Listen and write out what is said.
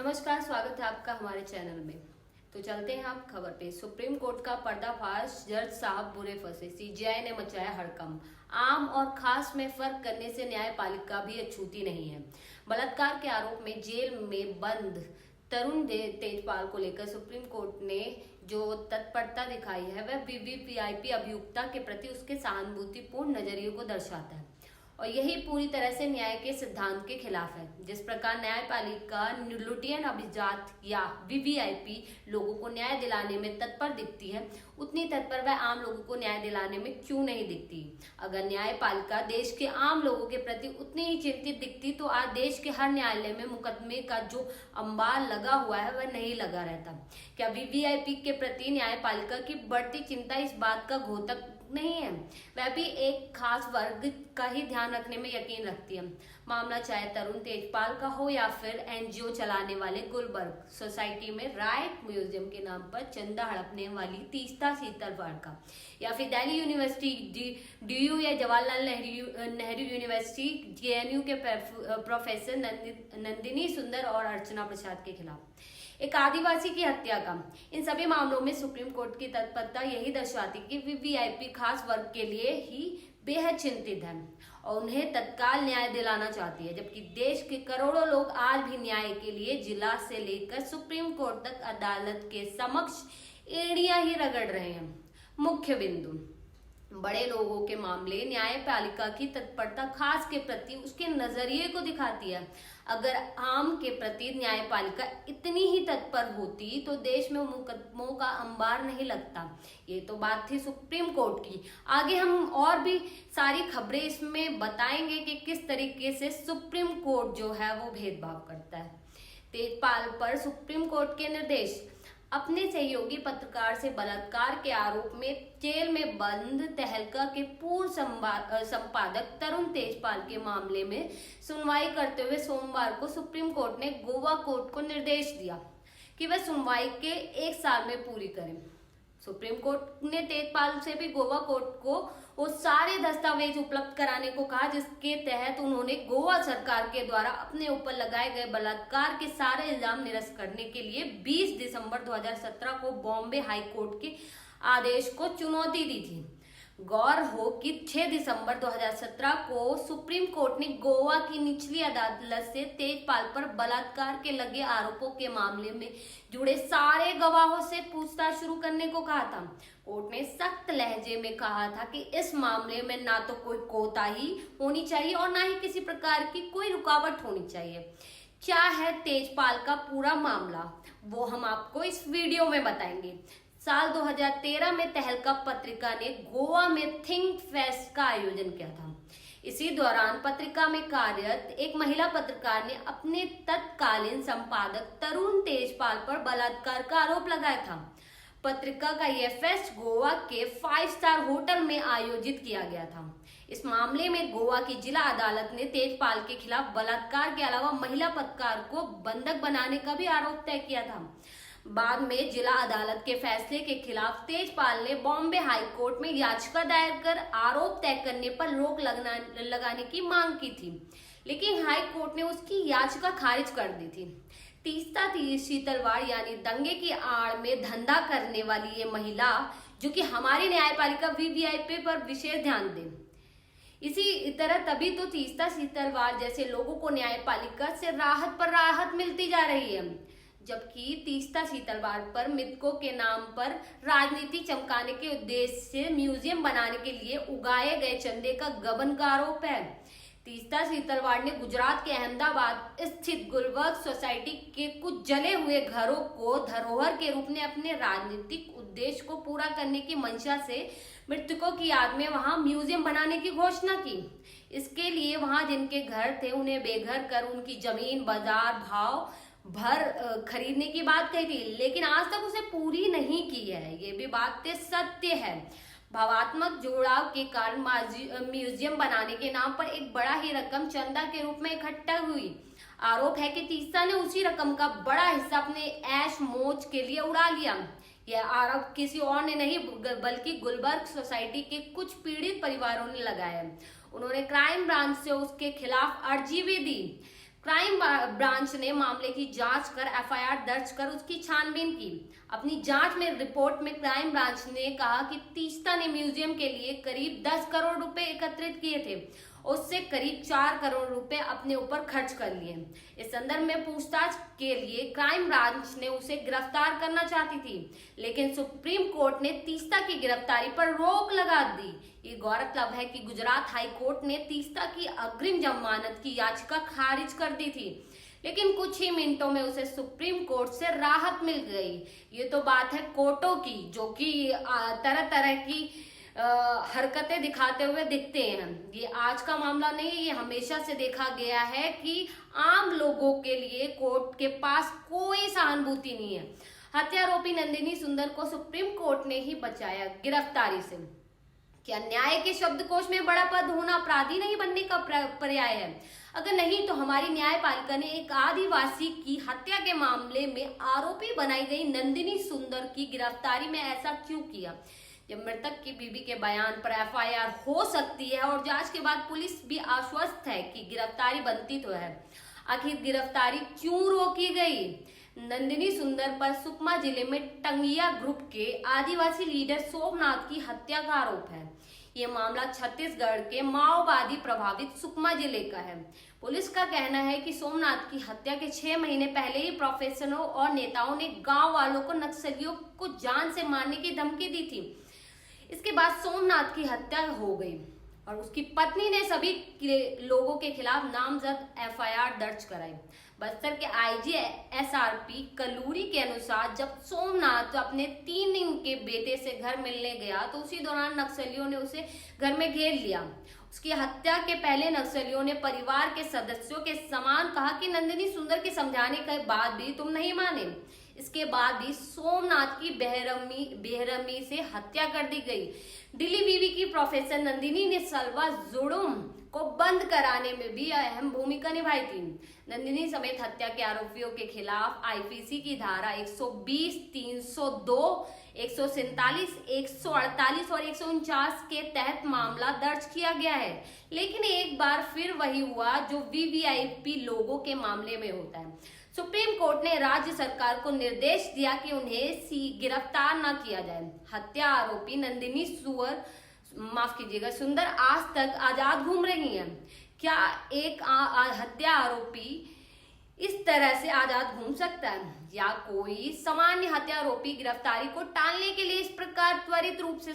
नमस्कार, स्वागत है आपका हमारे चैनल में। तो चलते हैं आप खबर पे। सुप्रीम कोर्ट का पर्दाफाश, जज साहब बुरे फंसे, सीजेआई ने मचाया हड़कंप। आम और खास में फर्क करने से न्यायपालिका भी अछूती नहीं है। बलात्कार के आरोप में जेल में बंद तरुण तेजपाल को लेकर सुप्रीम कोर्ट ने जो तत्परता दिखाई है वह वीवीआईपी अभियुक्ता के प्रति उसके सहानुभूतिपूर्ण नजरिए को दर्शाता है और यही पूरी तरह से न्याय के सिद्धांत के खिलाफ है। जिस प्रकार न्यायपालिका लुटियन अभिजात या वीवीआईपी लोगों को न्याय दिलाने में तत्पर दिखती है, उतनी तत्पर वह आम लोगों को न्याय दिलाने में क्यों नहीं दिखती। अगर न्यायपालिका देश के आम लोगों के प्रति उतनी ही चिंतित दिखती तो आज देश के हर न्यायालय में मुकदमे का जो अंबार लगा हुआ है वह नहीं लगा रहता। क्या वीवीआईपी के प्रति न्यायपालिका की बढ़ती चिंता इस बात का घोतक नहीं है? वह भी एक खास वर्ग का ही ध्यान रखने में यकीन रखती है। मामला चाहे तरुण तेजपाल का हो या फिर एनजीओ चलाने वाले गुलबर्ग सोसाइटी में राइट म्यूजियम के नाम पर चंदा हड़पने वाली तीस्ता सीतलवाड़ का, या फिर दिल्ली यूनिवर्सिटी डीयू या जवाहरलाल नेहरू यूनिवर्सिटी जेएनयू के प्रोफेसर नंदिनी सुंदर और अर्चना प्रसाद के खिलाफ एक आदिवासी की हत्या का। इन सभी मामलों में सुप्रीम कोर्ट की तत्परता यही दर्शाती कि वीवीआईपी खास वर्ग के लिए ही बेहद चिंतित है और उन्हें तत्काल न्याय दिलाना चाहती है, जबकि देश के करोड़ों लोग आज भी न्याय के लिए जिला से लेकर सुप्रीम कोर्ट तक अदालत के समक्ष एड़ियां ही रगड़ रहे हैं। मुख्य बिंदु: बड़े लोगों के मामले न्यायपालिका की तत्परता खास के प्रति उसके नजरिए को दिखाती है। अगर आम के प्रति न्यायपालिका इतनी ही तत्पर होती तो देश में मुकदमों का अंबार नहीं लगता। ये तो बात थी सुप्रीम कोर्ट की। आगे हम और भी सारी खबरें इसमें बताएंगे कि किस तरीके से सुप्रीम कोर्ट जो है वो भेदभाव करता है। तेजपाल पर सुप्रीम कोर्ट के निर्देश: अपने सहयोगी पत्रकार से बलात्कार के आरोप में जेल में बंद तहलका के पूर्व संपादक तरुण तेजपाल के मामले में सुनवाई करते हुए सोमवार को सुप्रीम कोर्ट ने गोवा कोर्ट को निर्देश दिया कि वह सुनवाई के 1 साल में पूरी करें। सुप्रीम कोर्ट ने तेजपाल से भी गोवा कोर्ट को वो सारे दस्तावेज उपलब्ध कराने को कहा जिसके तहत उन्होंने गोवा सरकार के द्वारा अपने ऊपर लगाए गए बलात्कार के सारे इल्जाम निरस्त करने के लिए 20 दिसंबर 2017 को बॉम्बे हाई कोर्ट के आदेश को चुनौती दी थी। गौर हो कि 6 दिसंबर 2017 को सुप्रीम कोर्ट ने गोवा की निचली अदालत से तेजपाल पर बलात्कार के लगे आरोपों के मामले में जुड़े सारे गवाहों से पूछताछ शुरू करने को कहा था। कोर्ट ने सख्त लहजे में कहा था कि इस मामले में ना तो कोई कोताही होनी चाहिए और ना ही किसी प्रकार की कोई रुकावट होनी चाहिए। क्या है तेजपाल का पूरा मामला, वो हम आपको इस वीडियो में बताएंगे। साल 2013 में तहलका पत्रिका ने गोवा में थिंक फेस्ट का आयोजन किया था। इसी दौरान पत्रिका में कार्यरत एक महिला पत्रकार ने अपने तत्कालीन संपादक तरुण तेजपाल पर बलात्कार का आरोप लगाया था। पत्रिका का यह फेस्ट गोवा के 5 स्टार होटल में आयोजित किया गया था। इस मामले में गोवा की जिला अदालत ने तेजपाल के खिलाफ बलात्कार के अलावा महिला पत्रकार को बंधक बनाने का भी आरोप तय किया था। बाद में जिला अदालत के फैसले के खिलाफ तेजपाल ने बॉम्बे हाई कोर्ट में याचिका दायर कर आरोप तय करने पर रोक लगाने की मांग की थी, लेकिन हाई कोर्ट ने उसकी याचिका खारिज कर दी थी। तीस्ता सीतलवाड़ यानी दंगे की आड़ में धंधा करने वाली ये महिला, जो कि हमारी न्यायपालिका वीवीआईपी पर विशेष ध्यान दे। इसी तरह तभी तो तीस्ता सीतलवाड़ जैसे लोगों को न्यायपालिका से राहत पर राहत मिलती जा रही है, जबकि तीस्ता सीतलवाड़ पर मृतकों के नाम पर राजनीति चमकाने के उद्देश्य से म्यूजियम बनाने के लिए उगाए गए चंदे का गबन का आरोप है। तीस्ता सीतलवाड़ ने गुजरात के अहमदाबाद स्थित गुलबर्ग सोसाइटी के कुछ जले हुए घरों को धरोहर के रूप में अपने राजनीतिक उद्देश्य को पूरा करने की मंशा से मृतकों की याद में वहां म्यूजियम बनाने की घोषणा की। इसके लिए वहां जिनके घर थे उन्हें बेघर कर उनकी जमीन बाजार भाव भर खरीदने की बात कही थी, लेकिन आज तक उसे पूरी नहीं की है। ये भी बात सत्य है। भावात्मक जुड़ाव के कारण म्यूजियम बनाने के नाम पर एक बड़ा ही रकम चंदा के रूप में इकट्ठा हुई। आरोप है कि तीस्ता ने उसी रकम का बड़ा हिस्सा अपने ऐश मौज के लिए उड़ा लिया। यह आरोप किसी और ने नहीं बल्कि गुलबर्ग सोसाइटी के कुछ पीड़ित परिवारों ने लगाया। उन्होंने क्राइम ब्रांच से उसके खिलाफ अर्जी भी दी। क्राइम ब्रांच ने मामले की जांच कर एफआईआर दर्ज कर उसकी छानबीन की। अपनी जांच में रिपोर्ट में क्राइम ब्रांच ने कहा कि तीस्ता ने म्यूजियम के लिए करीब 10 करोड़ रुपए एकत्रित किए थे, उससे करीब 4 करोड़ रुपए अपने ऊपर खर्च कर लिए। इस संदर्भ में पूछताछ के लिए क्राइम ब्रांच ने उसे गिरफ्तार करना चाहती थी, लेकिन सुप्रीम कोर्ट ने तीस्ता की गिरफ्तारी पर रोक लगा दी। ये गौरतलब है कि गुजरात हाई कोर्ट ने तीस्ता की अग्रिम जमानत की याचिका खारिज कर दी थी, लेकिन कुछ ही मिनटों में उसे सुप्रीम कोर्ट से राहत मिल गई। ये तो बात है कोर्टों की, जो कि तरह तरह की हरकतें दिखाते हुए दिखते हैं। ये आज का मामला नहीं, ये हमेशा से देखा गया है कि आम लोगों के लिए कोर्ट के पास कोई सहानुभूति नहीं है। हत्यारोपी नंदिनी सुंदर को सुप्रीम कोर्ट ने ही बचाया गिरफ्तारी से। क्या न्याय के शब्दकोश में बड़ा पद होना अपराधी नहीं बनने का पर्याय है? अगर नहीं तो हमारी न्यायपालिका ने एक आदिवासी की हत्या के मामले में आरोपी बनाई गई नंदिनी सुंदर की गिरफ्तारी में ऐसा क्यों किया? जब मृतक की बीबी के बयान पर एफआईआर हो सकती है और जांच के बाद पुलिस भी आश्वस्त है कि गिरफ्तारी बनती तो है, आखिर गिरफ्तारी क्यों रोकी गई? नंदिनी सुंदर पर सुकमा जिले में टंगिया ग्रुप के आदिवासी लीडर सोमनाथ की हत्या का आरोप है। ये मामला छत्तीसगढ़ के माओवादी प्रभावित सुकमा जिले का है। पुलिस का कहना है कि सोमनाथ की हत्या के 6 महीने पहले ही प्रोफेशनलों और नेताओं ने गांव वालों को नक्सलियों को जान से मारने की धमकी दी थी। इसके बाद सोमनाथ की हत्या हो गई और उसकी पत्नी ने सभी लोगों के खिलाफ नामजद एफआईआर दर्ज कराई। बस्तर के आईजी एसआरपी कलूरी के अनुसार जब सोमनाथ अपने 3 दिन के बेटे से घर मिलने गया तो उसी दौरान नक्सलियों ने उसे घर में घेर लिया। उसकी हत्या के पहले नक्सलियों ने परिवार के सदस्यों के समान कहा कि नंदिनी सुंदर के समझाने के बाद भी तुम नहीं माने। इसके बाद भी सोमनाथ की बेरहमी से हत्या कर दी गई। दिल्ली बीवी की प्रोफेसर नंदिनी ने सलवा जुर्म को बंद कराने में भी अहम भूमिका निभाई थी। नंदिनी समेत हत्या के आरोपियों के खिलाफ आईपीसी की धारा 120, 302, 147, 148 और 149 के तहत मामला दर्ज किया गया है। लेकिन एक बार फिर वही हुआ जो वीवीआईपी लोगों के मामले में होता है। सुप्रीम कोर्ट ने राज्य सरकार को निर्देश दिया कि उन्हें गिरफ्तार न किया जाए। हत्या आरोपी नंदिनी सुंदर आज तक आजाद घूम रही हैं। क्या एक हत्या आरोपी इस तरह से आजाद घूम सकता है, या कोई सामान्य हत्या आरोपी गिरफ्तारी को टालने के लिए इस प्रकार त्वरित रूप से